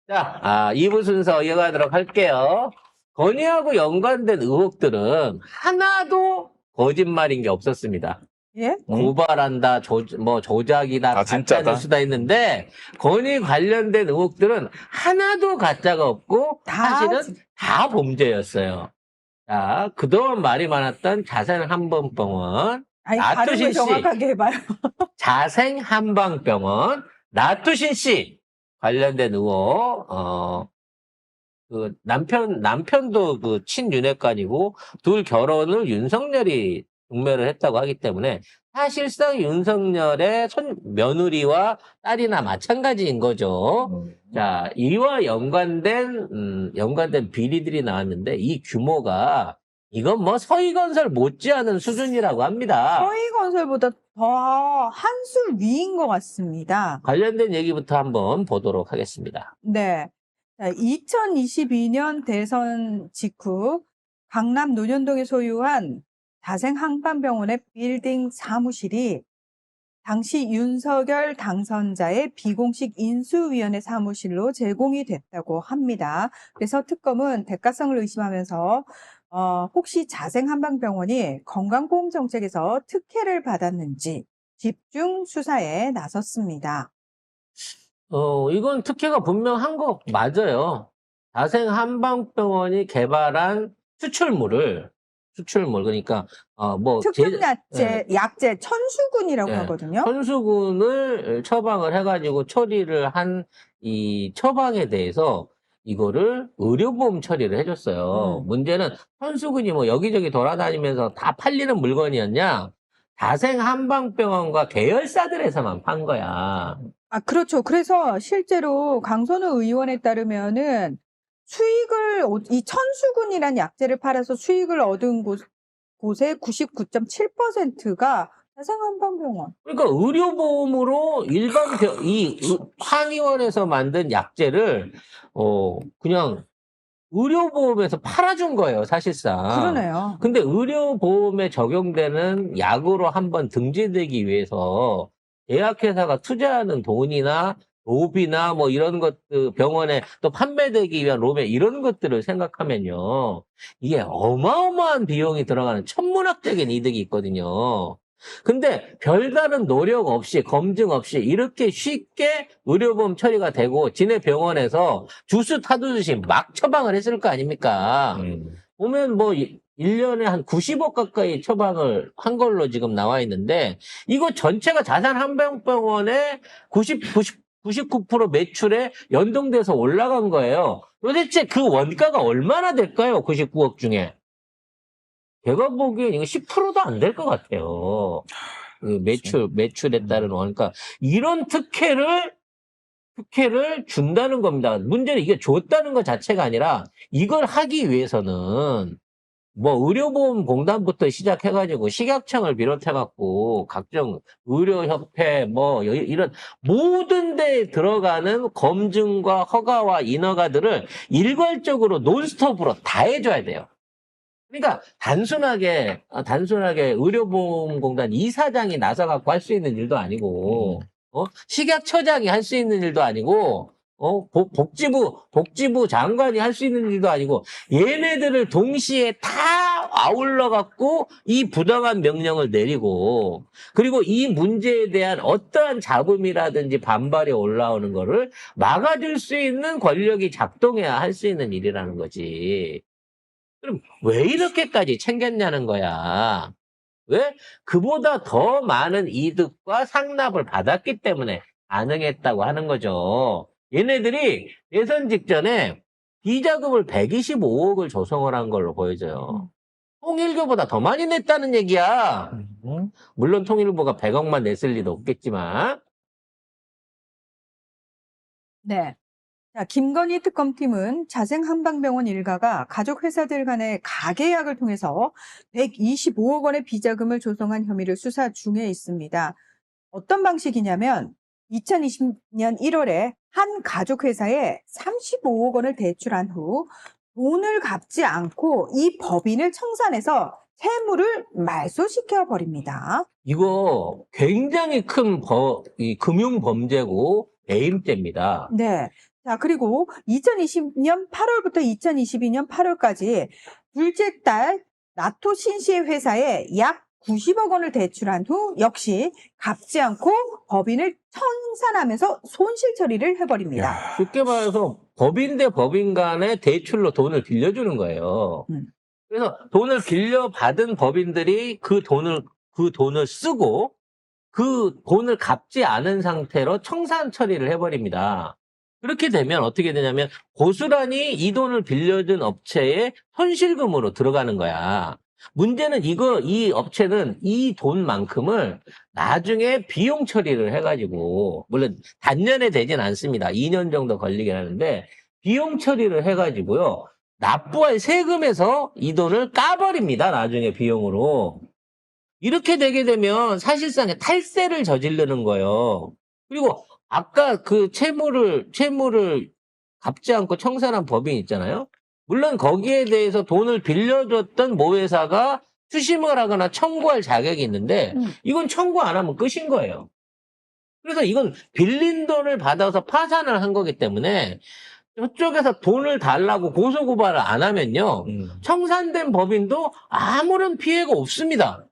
자, 2부 순서 이어가도록 할게요. 건의하고 연관된 의혹들은 하나도 거짓말인 게 없었습니다. 예? 고발한다, 조작이다, 다 진짜다. 가짜뉴스다 했는데, 건의 관련된 의혹들은 하나도 가짜가 없고, 사실은 다 범죄였어요. 자, 그동안 말이 많았던 자생한방병원, 아니, 나투신 발음을 씨. 정확하게 해봐요. 자생한방병원, 나투신 씨 관련된 의혹, 남편도 그 친윤핵관이고, 둘 결혼을 윤석열이 종멸을 했다고 하기 때문에, 사실상 윤석열의 며느리와 딸이나 마찬가지인 거죠. 자, 이와 연관된 비리들이 나왔는데, 이 규모가, 이건 뭐 서희건설 못지않은 수준이라고 합니다. 서희건설보다 더 한 수 위인 것 같습니다. 관련된 얘기부터 한번 보도록 하겠습니다. 네. 2022년 대선 직후 강남 논현동에 소유한 자생한방병원의 빌딩 사무실이 당시 윤석열 당선자의 비공식 인수위원회 사무실로 제공이 됐다고 합니다. 그래서 특검은 대가성을 의심하면서 혹시 자생한방병원이 건강보험정책에서 특혜를 받았는지 집중 수사에 나섰습니다. 이건 특혜가 분명한 거 맞아요. 자생한방병원이 개발한 수출물, 그러니까, 약재 천수군이라고 예, 하거든요. 천수군을 처방을 해가지고 처리를 한 이 처방에 대해서 이거를 의료보험 처리를 해줬어요. 문제는 천수군이 뭐 여기저기 돌아다니면서 다 팔리는 물건이었냐? 자생한방병원과 계열사들에서만 판 거야. 그렇죠. 그래서 실제로 강선우 의원에 따르면은 이 천수군이라는 약재를 팔아서 수익을 얻은 곳의 99.7%가 자생한방병원. 그러니까 의료보험으로 한의원에서 만든 약재를 그냥 의료보험에서 팔아준 거예요, 사실상. 그러네요. 근데 의료보험에 적용되는 약으로 한번 등재되기 위해서 제약회사가 투자하는 돈이나 로비나 뭐 이런 것들, 병원에 또 판매되기 위한 로비, 이런 것들을 생각하면요. 이게 어마어마한 비용이 들어가는 천문학적인 이득이 있거든요. 근데 별다른 노력 없이, 검증 없이 이렇게 쉽게 의료보험 처리가 되고 지네 병원에서 주스 타두듯이 막 처방을 했을 거 아닙니까? 보면 뭐 1년에 한 90억 가까이 처방을 한 걸로 지금 나와 있는데, 이거 전체가 자생한방병원의 99% 매출에 연동돼서 올라간 거예요. 도대체 그 원가가 얼마나 될까요? 99억 중에. 제가 보기엔 이거 10%도 안 될 것 같아요. 그 매출에 따른 원가. 이런 특혜를 준다는 겁니다. 문제는 이게 줬다는 것 자체가 아니라, 이걸 하기 위해서는 뭐 의료보험공단부터 시작해가지고 식약청을 비롯해갖고 각종 의료협회 뭐 이런 모든 데에 들어가는 검증과 허가와 인허가들을 일괄적으로 논스톱으로 다 해줘야 돼요. 그러니까 단순하게 의료보험공단 이사장이 나서갖고 할 수 있는 일도 아니고, 식약처장이 할 수 있는 일도 아니고, 복지부 장관이 할 수 있는 일도 아니고, 얘네들을 동시에 다 아울러갖고 이 부당한 명령을 내리고, 그리고 이 문제에 대한 어떠한 잡음이라든지 반발이 올라오는 거를 막아줄 수 있는 권력이 작동해야 할 수 있는 일이라는 거지. 그럼 왜 이렇게까지 챙겼냐는 거야. 왜? 그보다 더 많은 이득과 상납을 받았기 때문에 가능했다고 하는 거죠. 얘네들이 대선 직전에 비자금을 125억을 조성을 한 걸로 보여져요. 통일교보다 더 많이 냈다는 얘기야. 물론 통일부가 100억만 냈을 리도 없겠지만. 네. 자, 김건희 특검팀은 자생한방병원 일가가 가족회사들 간의 가계약을 통해서 125억 원의 비자금을 조성한 혐의를 수사 중에 있습니다. 어떤 방식이냐면 2020년 1월에 한 가족회사에 35억 원을 대출한 후 돈을 갚지 않고 이 법인을 청산해서 채무를 말소시켜 버립니다. 이거 굉장히 큰 이 금융범죄고 배임죄입니다. 네. 자, 그리고 2020년 8월부터 2022년 8월까지 둘째 딸 나토 신씨의 회사에 약 90억 원을 대출한 후 역시 갚지 않고 법인을 청산하면서 손실 처리를 해버립니다. 야, 쉽게 말해서 법인 대 법인 간에 대출로 돈을 빌려주는 거예요. 그래서 돈을 빌려받은 법인들이 그 돈을 쓰고 그 돈을 갚지 않은 상태로 청산 처리를 해버립니다. 그렇게 되면 어떻게 되냐면 고스란히 이 돈을 빌려준 업체에 손실금으로 들어가는 거야. 문제는 이 업체는 이 돈만큼을 나중에 비용 처리를 해가지고, 물론 단년에 되진 않습니다. 2년 정도 걸리긴 하는데, 비용 처리를 해가지고요, 납부할 세금에서 이 돈을 까버립니다. 나중에 비용으로. 이렇게 되게 되면 사실상 탈세를 저지르는 거예요. 그리고 아까 그 채무를 갚지 않고 청산한 법인 있잖아요. 물론 거기에 대해서 돈을 빌려줬던 모회사가 추심을 하거나 청구할 자격이 있는데 이건 청구 안 하면 끝인 거예요. 그래서 이건 빌린 돈을 받아서 파산을 한 거기 때문에 저쪽에서 돈을 달라고 고소고발을 안 하면요. 청산된 법인도 아무런 피해가 없습니다.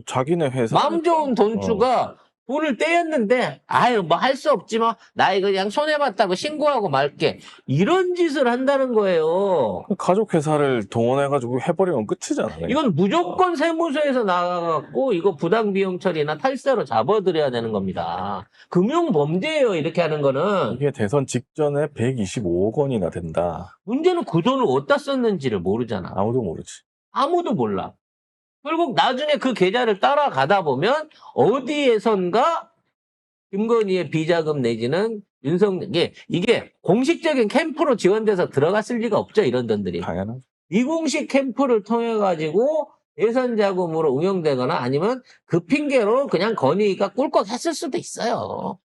자기네 회사 마음 좋은 돈주가 돈을 떼었는데 아유 뭐 할 수 없지 뭐 나 이거 그냥 손해봤다고 신고하고 말게 이런 짓을 한다는 거예요. 가족 회사를 동원해가지고 해버리면 끝이잖아요. 이건 무조건 세무서에서 나가갖고 이거 부당 비용 처리나 탈세로 잡아들여야 되는 겁니다. 금융 범죄예요 이렇게 하는 거는. 이게 대선 직전에 125억 원이나 된다. 문제는 그 돈을 어디다 썼는지를 모르잖아. 아무도 모르지. 아무도 몰라. 결국 나중에 그 계좌를 따라가다 보면 어디에선가 김건희의 비자금 내지는 이게 공식적인 캠프로 지원돼서 들어갔을 리가 없죠. 이런 돈들이. 당연하죠. 미공식 캠프를 통해 가지고 대선 자금으로 운영되거나 아니면 그 핑계로 그냥 건희가 꿀꺽 했을 수도 있어요.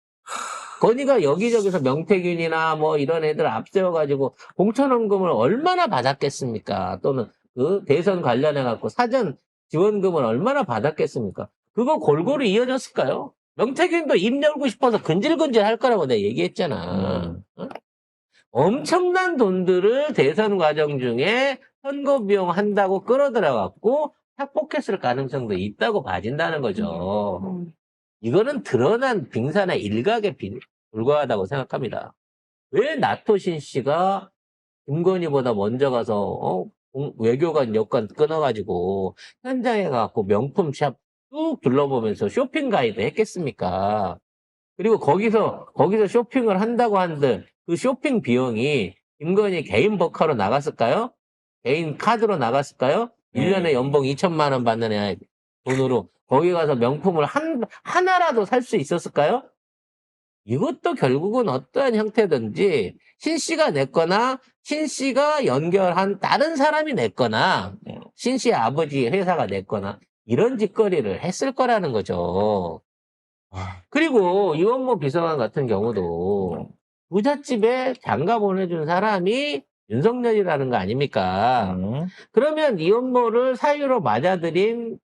건희가 여기저기서 명태균이나 뭐 이런 애들 앞세워 가지고 공천원금을 얼마나 받았겠습니까? 또는 그 대선 관련해 갖고 사전 지원금을 얼마나 받았겠습니까? 그거 골고루 이어졌을까요? 명태균도 입 열고 싶어서 근질근질 할 거라고 내가 얘기했잖아. 어? 엄청난 돈들을 대선 과정 중에 선거 비용 한다고 끌어들여갖고 착복했을 가능성도 있다고 봐진다는 거죠. 이거는 드러난 빙산의 일각에 불과하다고 생각합니다. 왜 나토신 씨가 김건희보다 먼저 가서 외교관 여권 끊어가지고 현장에 가고 명품샵 쭉 둘러보면서 쇼핑 가이드 했겠습니까? 그리고 거기서 쇼핑을 한다고 한들 그 쇼핑 비용이 김건희 개인 버카로 나갔을까요? 개인 카드로 나갔을까요? 1년에 연봉 2천만 원 받는 애 돈으로 거기 가서 명품을 하나라도 살 수 있었을까요? 이것도 결국은 어떠한 형태든지 신 씨가 냈거나 신 씨가 연결한 다른 사람이 냈거나 신 씨의 아버지 회사가 냈거나 이런 짓거리를 했을 거라는 거죠. 그리고 이원모 비서관 같은 경우도 부잣집에 장가 보내준 사람이 윤석열이라는 거 아닙니까? 그러면 이원모를 사유로 맞아들인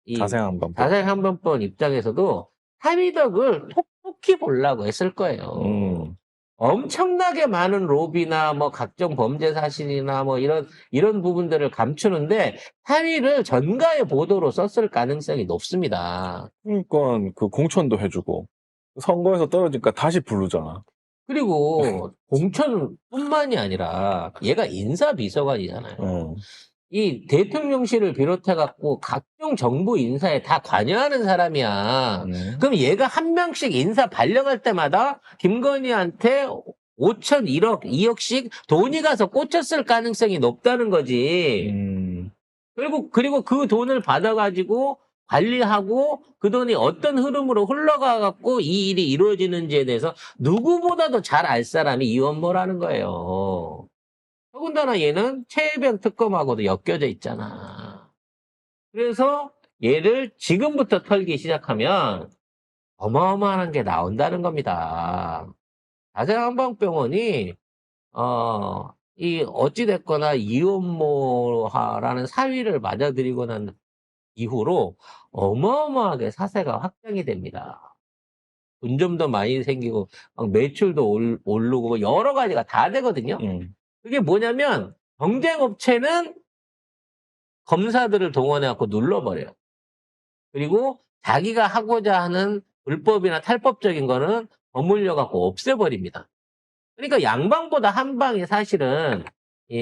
이 자생한번법 입장에서도 사위덕을 톡톡히 보려고 했을 거예요. 엄청나게 많은 로비나 뭐 각종 범죄 사실이나 뭐 이런 부분들을 감추는데 사위를 전가의 보도로 썼을 가능성이 높습니다. 그러니까 그 공천도 해주고 선거에서 떨어지니까 다시 부르잖아. 그리고 공천뿐만이 아니라 얘가 인사비서관이잖아요. 이 대통령실을 비롯해갖고 각종 정부 인사에 다 관여하는 사람이야. 그럼 얘가 한 명씩 인사 발령할 때마다 김건희한테 5천, 1억, 2억씩 돈이 가서 꽂혔을 가능성이 높다는 거지. 그리고 그 돈을 받아가지고 관리하고 그 돈이 어떤 흐름으로 흘러가갖고 이 일이 이루어지는지에 대해서 누구보다도 잘 알 사람이 이원모라는 거예요. 더군다나 얘는 최혜병 특검하고도 엮여져 있잖아. 그래서 얘를 지금부터 털기 시작하면 어마어마한 게 나온다는 겁니다. 자생한방병원이 어찌됐거나 이원모라는 사위를 맞아들이고 난 이후로 어마어마하게 사세가 확장이 됩니다. 분점도 많이 생기고 막 매출도 오르고 뭐 여러 가지가 다 되거든요. 그게 뭐냐면 경쟁업체는 검사들을 동원해갖고 눌러버려요. 그리고 자기가 하고자 하는 불법이나 탈법적인 거는 버물려갖고 없애버립니다. 그러니까 양방보다 한방이 사실은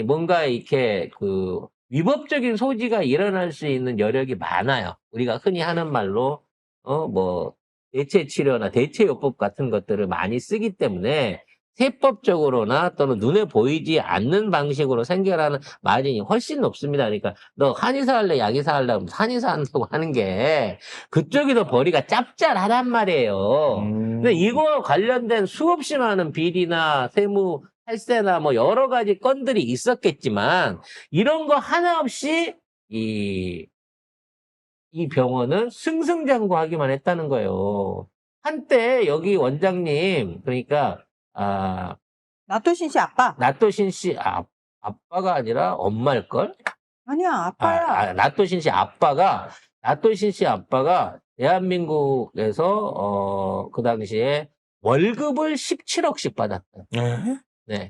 뭔가 이렇게 그 위법적인 소지가 일어날 수 있는 여력이 많아요. 우리가 흔히 하는 말로 뭐 대체 치료나 대체 요법 같은 것들을 많이 쓰기 때문에 세법적으로나 또는 눈에 보이지 않는 방식으로 생겨나는 마진이 훨씬 높습니다. 그러니까 너 한의사 할래, 약의사 할래 하면 한의사 한다고 하는 게 그쪽이 더 벌이가 짭짤하단 말이에요. 근데 이거와 관련된 수없이 많은 비리나 세무 탈세나 뭐 여러 가지 건들이 있었겠지만 이런 거 하나 없이 이 병원은 승승장구하기만 했다는 거예요. 한때 여기 원장님 그러니까 나토신 씨 아빠. 나토신 씨 아빠가 아니라 엄마일걸? 아니야, 아빠야. 나토신 씨 아빠가 대한민국에서 그 당시에 월급을 17억씩 받았다. 네.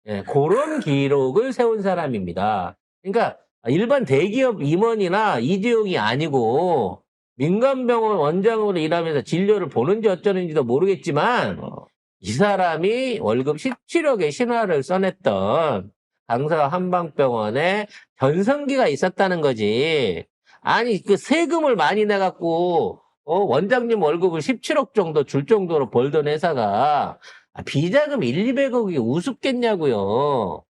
네, 그런 기록을 세운 사람입니다. 그러니까 일반 대기업 임원이나 이재용이 아니고 민간병원 원장으로 일하면서 진료를 보는지 어쩌는지도 모르겠지만 이 사람이 월급 17억의 신화를 써냈던 강서 한방병원에 전성기가 있었다는 거지. 아니 그 세금을 많이 내갖고 원장님 월급을 17억 정도 줄 정도로 벌던 회사가 비자금 200억이 우습겠냐고요.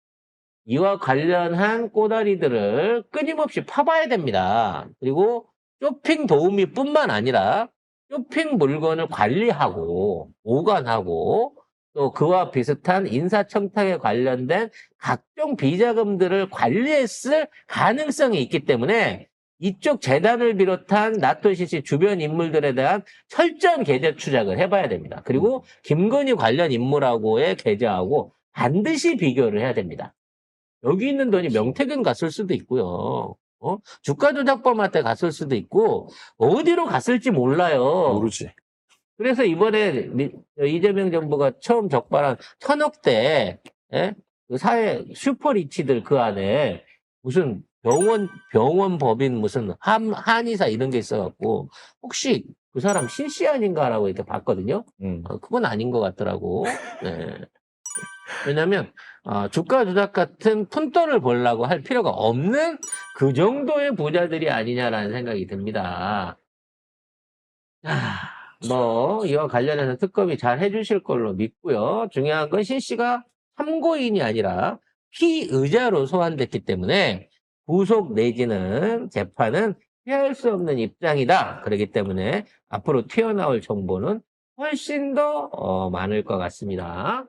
이와 관련한 꼬다리들을 끊임없이 파봐야 됩니다. 그리고 쇼핑 도우미뿐만 아니라 쇼핑 물건을 관리하고 보관하고 또 그와 비슷한 인사청탁에 관련된 각종 비자금들을 관리했을 가능성이 있기 때문에 이쪽 재단을 비롯한 나토시시 주변 인물들에 대한 철저한 계좌 추적을 해봐야 됩니다. 그리고 김건희 관련 인물하고의 계좌하고 반드시 비교를 해야 됩니다. 여기 있는 돈이 명태균 갔을 수도 있고요. 주가 조작범한테 갔을 수도 있고 어디로 갔을지 몰라요. 모르지. 그래서 이번에 이재명 정부가 처음 적발한 1,000억대 그 사회 슈퍼리치들 그 안에 무슨 병원 법인 무슨 한의사 이런 게 있어갖고 혹시 그 사람 신씨 아닌가라고 이렇게 봤거든요. 그건 아닌 것 같더라고. 네. 왜냐면 주가 조작 같은 푼돈을 벌려고 할 필요가 없는 그 정도의 부자들이 아니냐라는 생각이 듭니다. 뭐 이와 관련해서 특검이 잘 해주실 걸로 믿고요. 중요한 건 신씨가 참고인이 아니라 피의자로 소환됐기 때문에 구속 내지는 재판은 피할 수 없는 입장이다. 그렇기 때문에 앞으로 튀어나올 정보는 훨씬 더 많을 것 같습니다.